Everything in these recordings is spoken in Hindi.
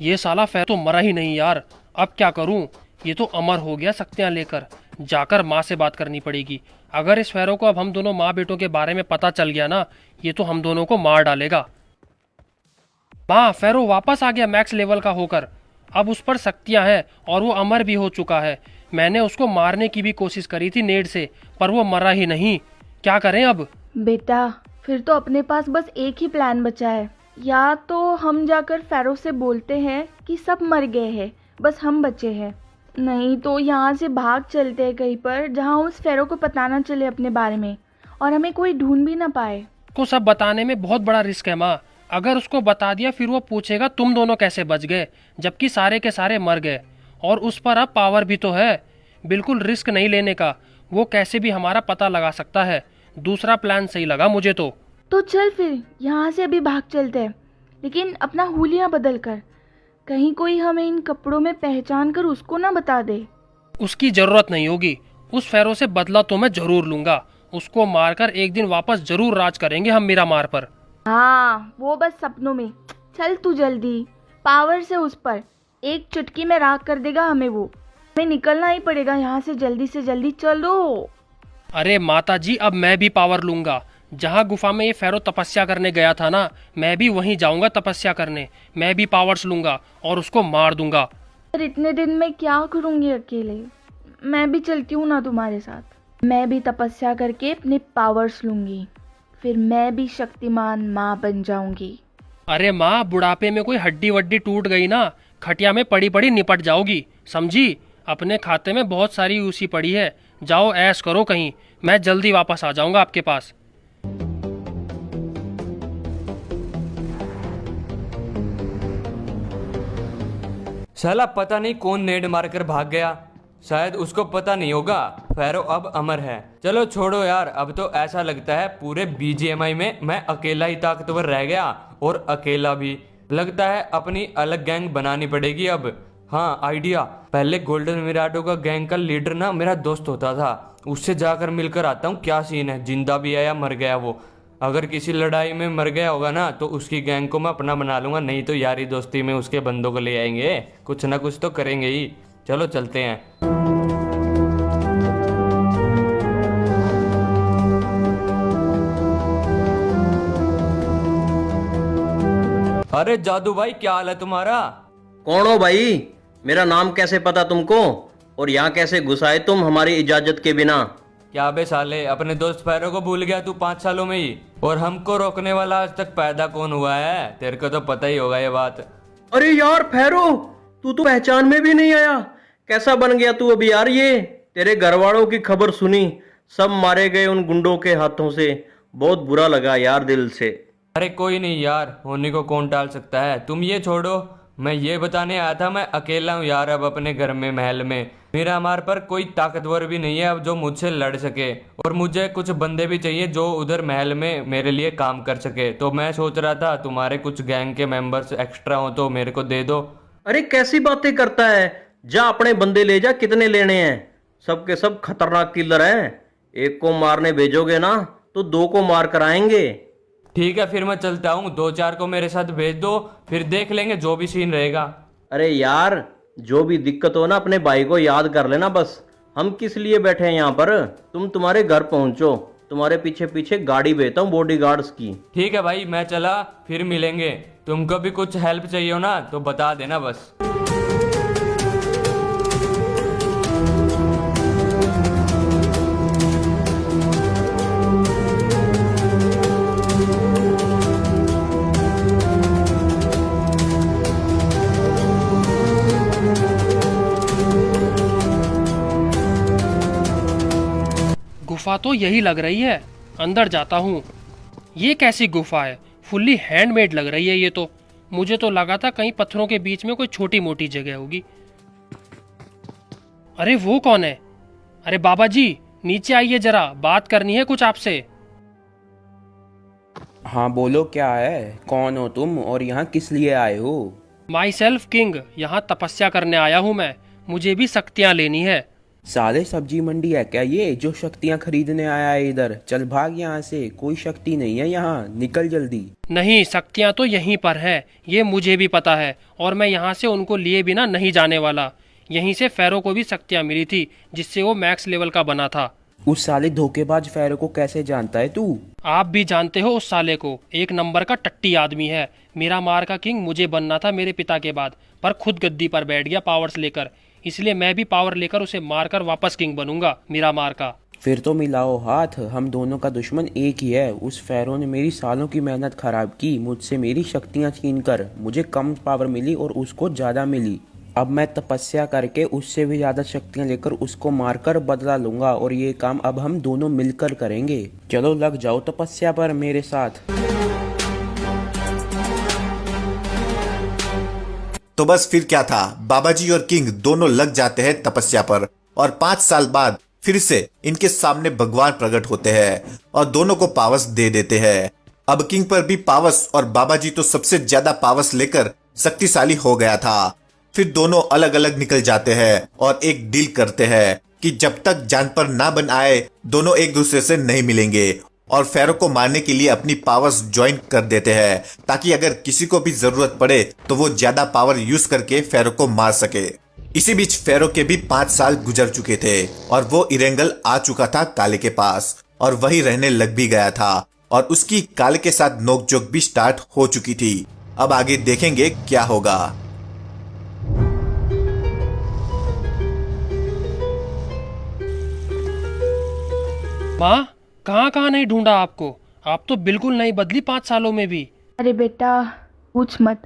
ये साला फैरो तो मरा ही नहीं यार। अब क्या करूं? ये तो अमर हो गया शक्तियां लेकर। जाकर माँ से बात करनी पड़ेगी। अगर इस फैरो को अब हम दोनों माँ बेटों के बारे में पता चल गया ना, ये तो हम दोनों को मार डालेगा। माँ, फैरो वापस आ गया मैक्स लेवल का होकर। अब उस पर शक्तियां हैं और वो अमर भी हो चुका है। मैंने उसको मारने की भी कोशिश करी थी नेड से, पर वो मरा ही नहीं। क्या करें अब? बेटा, फिर तो अपने पास बस एक ही प्लान बचा है। या तो हम जाकर फैरो से बोलते हैं कि सब मर गए हैं, बस हम बचे हैं। नहीं तो यहाँ से भाग चलते हैं कहीं पर जहाँ उस फैरो को पता ना चले अपने बारे में और हमें कोई ढूंढ भी ना पाए। को सब बताने में बहुत बड़ा रिस्क है माँ। अगर उसको बता दिया फिर वो पूछेगा तुम दोनों कैसे बच गए, जबकि सारे के सारे मर गए। और उस पर अब पावर भी तो है। बिल्कुल रिस्क नहीं लेने का। वो कैसे भी हमारा पता लगा सकता है। दूसरा प्लान सही लगा मुझे तो चल फिर यहाँ से अभी भाग चलते हैं, लेकिन अपना हुलिया बदल कर। कहीं कोई हमें इन कपड़ों में पहचान कर उसको ना बता दे। उसकी जरूरत नहीं होगी। उस फैरो से बदला तो मैं जरूर लूंगा। उसको मारकर एक दिन वापस जरूर राज करेंगे हम मीरा मार पर। हाँ, वो बस सपनों में। चल तू जल्दी, पावर से उस पर एक चुटकी में राख कर देगा हमें वो। हमें निकलना ही पड़ेगा यहाँ से, जल्दी से जल्दी चलो। अरे माता जी, अब मैं भी पावर लूंगा। जहाँ गुफा में ये फैरो तपस्या करने गया था ना, मैं भी वहीं जाऊंगा तपस्या करने। मैं भी पावर्स लूंगा और उसको मार दूंगा। पर इतने दिन में क्या करूँगी अकेले? मैं भी चलती हूँ ना तुम्हारे साथ। मैं भी तपस्या करके अपने पावर्स लूंगी, फिर मैं भी शक्तिमान माँ बन जाऊंगी। अरे माँ, बुढ़ापे में कोई हड्डी वड्डी टूट गई ना, खटिया में पड़ी पड़ी निपट जाओगी, समझी? अपने खाते में बहुत सारी यूसी पड़ी है। जाओ ऐश करो कहीं। मैं जल्दी वापस आ जाऊंगा आपके पास। साला पता नहीं कौन नेड मारकर भाग गया। शायद उसको पता नहीं होगा फैरो अब अमर है। चलो छोड़ो यार, अब तो ऐसा लगता है पूरे बीजीएमआई में मैं अकेला ही ताकतवर रह गया। और अकेला भी लगता है अपनी अलग गैंग बनानी पड़ेगी अब। हाँ आइडिया, पहले गोल्डन मिराडो का गैंग का लीडर ना मेरा दोस्त होता था। उससे जाकर मिलकर आता हूँ क्या सीन है, जिंदा भी है या मर गया वो। अगर किसी लड़ाई में मर गया होगा ना तो उसकी गैंग को मैं अपना बना लूंगा, नहीं तो यारी दोस्ती में उसके बंदों को ले आएंगे। कुछ ना कुछ तो करेंगे ही। चलो चलते हैं। अरे जादू भाई, क्या हाल है तुम्हारा? कौन हो भाई? मेरा नाम कैसे पता तुमको? और यहाँ कैसे घुस आए तुम हमारी इजाजत के बिना? क्या बे साले, अपने दोस्त फैरो को भूल गया तू 5 सालों में ही? और हमको रोकने वाला आज तक पैदा कौन हुआ है? तेरे को तो पता ही होगा ये बात। अरे यार फैरो, तू तो पहचान में भी नहीं आया। कैसा बन गया तू अभी यार? ये तेरे घर वालों की खबर सुनी, सब मारे गए उन गुंडों के हाथों से। बहुत बुरा लगा यार दिल से। अरे कोई नहीं यार, होने को कौन टाल सकता है। तुम ये छोड़ो, मैं ये बताने आया था मैं अकेला हूँ यार अब अपने घर में महल में। मेरा हमारे पर कोई ताकतवर भी नहीं है अब जो मुझसे लड़ सके। और मुझे कुछ बंदे भी चाहिए जो उधर महल में मेरे लिए काम कर सके। तो मैं सोच रहा था तुम्हारे कुछ गैंग के मेंबर्स एक्स्ट्रा हो तो मेरे को दे दो। अरे कैसी बातें करता है? जा अपने बंदे ले जा, कितने लेने हैं? सब के सब खतरनाक किलर हैं। एक को मारने भेजोगे ना तो दो को मार कर आएंगे। ठीक है फिर मैं चलता हूँ, 2-4 को मेरे साथ भेज दो, फिर देख लेंगे जो भी सीन रहेगा। अरे यार, जो भी दिक्कत हो ना अपने भाई को याद कर लेना बस। हम किस लिए बैठे हैं यहाँ पर? तुम तुम्हारे घर पहुंचो, तुम्हारे पीछे पीछे गाड़ी भेजता हूँ बॉडीगार्ड्स की। ठीक है भाई, मैं चला, फिर मिलेंगे। तुमको भी कुछ हेल्प चाहिए हो ना तो बता देना बस। गुफा तो यही लग रही है। अंदर जाता हूँ। ये कैसी गुफा है? फुल्ली हैंडमेड लग रही है ये तो। मुझे तो लगा था कहीं पत्थरों के बीच में कोई छोटी मोटी जगह होगी। अरे वो कौन है? अरे बाबा जी, नीचे आइए जरा, बात करनी है कुछ आपसे। हाँ बोलो, क्या है? कौन हो तुम और यहाँ किस लिए आए हो? माई सेल्फ किंग, यहाँ तपस्या करने आया हूँ मैं। मुझे भी शक्तियाँ लेनी है। साले सब्जी मंडी है क्या ये जो शक्तियाँ खरीदने आया है इधर? चल भाग यहाँ से, कोई शक्ति नहीं है यहाँ, निकल जल्दी। नहीं, शक्तियाँ तो यहीं पर है, ये मुझे भी पता है, और मैं यहाँ से उनको लिए बिना नहीं जाने वाला। यहीं से फेरो को भी शक्तियाँ मिली थी, जिससे वो मैक्स लेवल का बना था। उस साले धोखेबाज फेरो को कैसे जानता है तू? आप भी जानते हो उस साले को, एक नंबर का टट्टी आदमी है। मेरा मार का किंग मुझे बनना था मेरे पिता के बाद, पर खुद गद्दी पर बैठ गया पावर्स लेकर। इसलिए मैं भी पावर लेकर उसे मारकर वापस किंग बनूंगा, मेरा मार का। फिर तो मिलाओ हाथ, हम दोनों का दुश्मन एक ही है। उस फेरो ने मेरी सालों की मेहनत खराब की, मुझसे मेरी शक्तियाँ छीन कर। मुझे कम पावर मिली और उसको ज़्यादा मिली। अब मैं तपस्या करके उससे भी ज़्यादा शक्तियाँ लेकर उसको मारकर बदला लूंगा, और ये काम अब हम दोनों मिलकर करेंगे। चलो लग जाओ तपस्या पर मेरे साथ। तो बस फिर क्या था, बाबा जी और किंग दोनों लग जाते हैं तपस्या पर, और 5 साल बाद फिर से इनके सामने भगवान प्रकट होते हैं और दोनों को पावर्स दे देते हैं। अब किंग पर भी पावर्स, और बाबा जी तो सबसे ज्यादा पावर्स लेकर शक्तिशाली हो गया था। फिर दोनों अलग अलग निकल जाते हैं और एक डील करते हैं कि जब तक जान पर ना बन आए दोनों एक दूसरे से नहीं मिलेंगे, और फेरो को मारने के लिए अपनी पावर्स ज्वाइन कर देते हैं, ताकि अगर किसी को भी जरूरत पड़े तो वो ज्यादा पावर यूज करके फेरो को मार सके। इसी बीच फेरो के भी 5 साल गुजर चुके थे और वो इरेंगल आ चुका था काले के पास, और वही रहने लग भी गया था, और उसकी काले के साथ नोकझोंक भी स्टार्ट हो चुकी थी। अब आगे देखेंगे क्या होगा। माँ, कहाँ कहाँ नहीं ढूंढा आपको, आप तो बिल्कुल नहीं बदली 5 सालों में भी। अरे बेटा पूछ मत,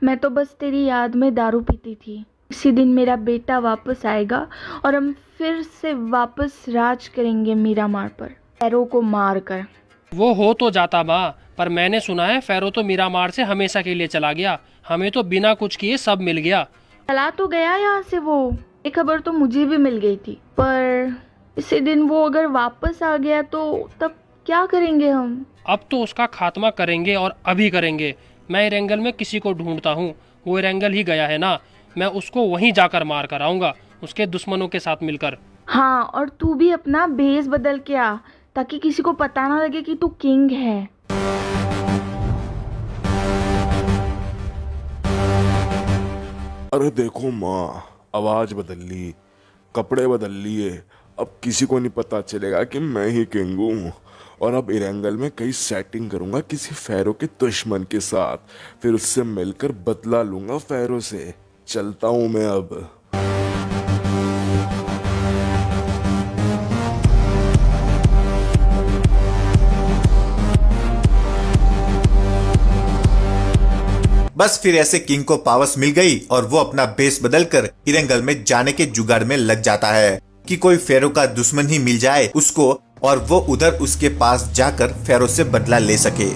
मैं तो बस तेरी याद में दारू पीती थी। इसी दिन मेरा बेटा वापस आएगा और हम फिर से वापस राज करेंगे मीरामार पर, फेरो को मार कर। वो हो तो जाता माँ, पर मैंने सुना है फेरो तो मीरामार से हमेशा के लिए चला गया। हमें तो बिना कुछ किए सब मिल गया। चला तो गया यहाँ से वो, ये खबर तो मुझे भी मिल गई थी, पर इसी दिन वो अगर वापस आ गया तो तब क्या करेंगे हम? अब तो उसका खात्मा करेंगे, और अभी करेंगे। मैं इरेंगल में किसी को ढूंढता हूँ, वो इरेंगल ही गया है ना, मैं उसको वहीं जाकर मार कर आऊंगा, उसके दुश्मनों के साथ मिलकर। हाँ, और तू भी अपना भेस बदल के आ, ताकि किसी को पता ना लगे कि तू किंग है। अरे देखो माँ, आवाज बदल ली, कपड़े बदल लिए, अब किसी को नहीं पता चलेगा कि मैं ही किंग हूँ। और अब इरेंगल में कई सेटिंग करूंगा किसी फेरो के दुश्मन के साथ, फिर उससे मिलकर बदला लूंगा फेरो से। चलता हूँ मैं अब। बस फिर ऐसे किंग को पावर्स मिल गई और वो अपना बेस बदलकर इरेंगल में जाने के जुगाड़ में लग जाता है कि कोई फेरो का दुश्मन ही मिल जाए उसको, और वो उधर उसके पास जाकर फेरो से बदला ले सके।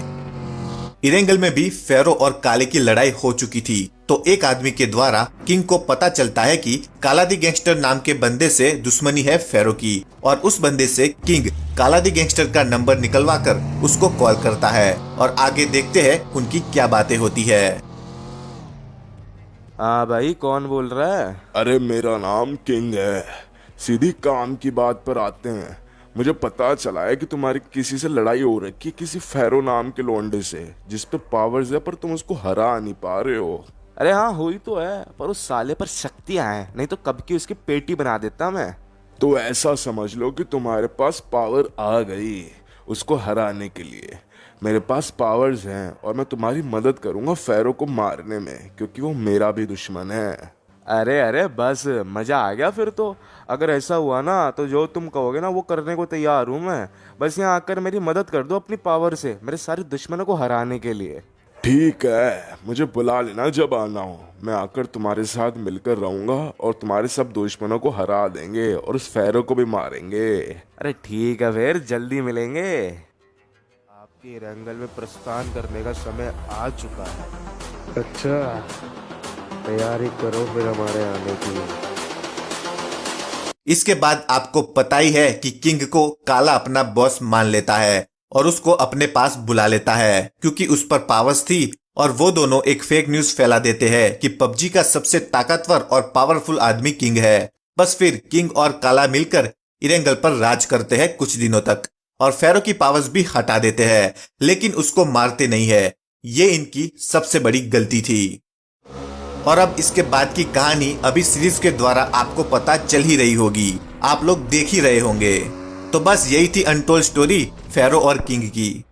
इरेंगल में भी फेरो और काले की लड़ाई हो चुकी थी, तो एक आदमी के द्वारा किंग को पता चलता है कि काला दी गैंगस्टर नाम के बंदे से दुश्मनी है फेरो की, और उस बंदे से किंग काला दी गैंगस्टर का नंबर निकलवा कर उसको कॉल करता है, और आगे देखते हैं उनकी क्या बातें होती है। हाँ भाई, कौन बोल रहा है? अरे मेरा नाम किंग है। सीधी काम की बात पर आते हैं। मुझे पता चला है कि तुम्हारी किसी से लड़ाई हो रखी है, किसी फेरो नाम के लोंडे से, जिस पे पावर्स है पर तुम उसको हरा नहीं पा रहे हो। अरे हाँ, हुई तो है, पर उस साले पर शक्तियाँ हैं, नहीं तो कब की उसकी पेटी बना देता मैं। तो ऐसा समझ लो कि तुम्हारे पास पावर आ गई उसको हराने के लिए। मेरे पास पावर्स हैं और मैं तुम्हारी मदद करूंगा फेरो को मारने में, क्योंकि वो मेरा भी दुश्मन है। अरे अरे बस, मजा आ गया फिर तो। अगर ऐसा हुआ ना तो जो तुम कहोगे ना वो करने को तैयार हूँ मैं। बस यहाँ आकर मेरी मदद कर दो अपनी पावर से, मेरे सारे दुश्मनों को हराने के लिए। ठीक है, मुझे बुला लेना जब आना हो। मैं आकर तुम्हारे साथ मिलकर रहूंगा और तुम्हारे सब दुश्मनों को हरा देंगे और उस फेरो को भी मारेंगे। अरे ठीक है, फिर जल्दी मिलेंगे। आपके इरेंगल में प्रस्थान करने का समय आ चुका है। अच्छा, तैयारी करो फिर हमारे आने की। इसके बाद आपको पता ही है कि किंग को काला अपना बॉस मान लेता है और उसको अपने पास बुला लेता है, क्योंकि उस पर पावर्स थी, और वो दोनों एक फेक न्यूज फैला देते हैं कि पबजी का सबसे ताकतवर और पावरफुल आदमी किंग है। बस फिर किंग और काला मिलकर इरेंगल पर राज करते हैं कुछ दिनों तक और फेरो की पावर्स भी हटा देते हैं, लेकिन उसको मारते नहीं है। ये इनकी सबसे बड़ी गलती थी। और अब इसके बाद की कहानी अभी सीरीज के द्वारा आपको पता चल ही रही होगी, आप लोग देख ही रहे होंगे। तो बस यही थी अनटोल्ड स्टोरी फेरो और किंग की।